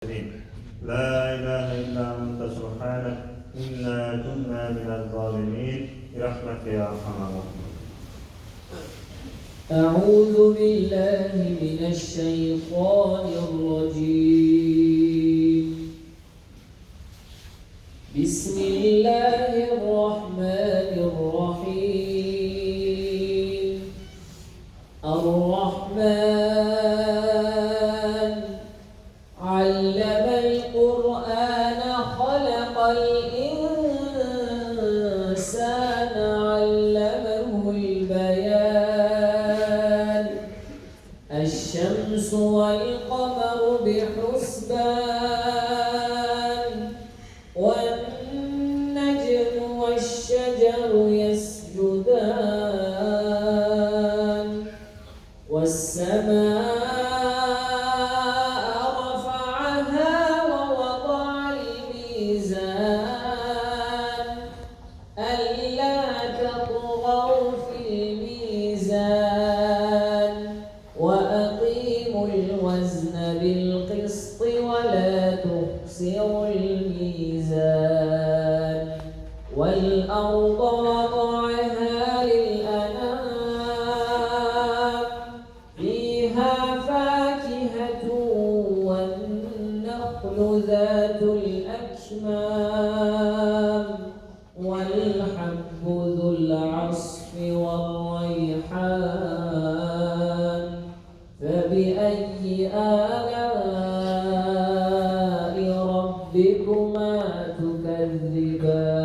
لا إله إلا أنت سبحانك إنا كنا من الظالمين برحمتك يا أرحم الراحمين. أعوذ بالله من الشيطان الرجيم. بسم الله الرحمن الرحيم. الرحمن علم القرآن خلق الإنسان علمه البيان الشمس والقمر بحسبان والنجم والشجر يسجدان والسماء ألا تطغوا في الميزان وأقيموا الوزن بالقسط ولا تخسروا الميزان والأرض وضعها للأنام فيها فاكهة والنخل ذات الأكمام والحب ذو العصف والريحان فبأي آلاء ربكما تكذبان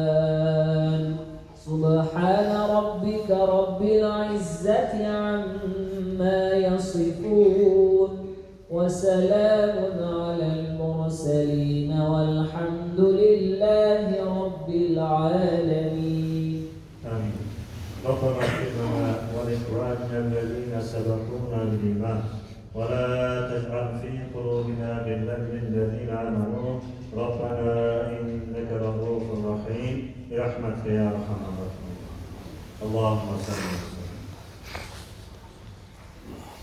سبحان ربك رب العزة عما يصفون وسلام على المرسلين والحمد لله رب العالمين. آمين. ربنا اغفر لنا ولإخواننا الذين سبقونا بالإيمان ولا تجعل في قلوبنا غلا للذين آمنوا ربنا إنك رؤوف رحيم برحمتك يا أرحم الراحمين. اللهم صل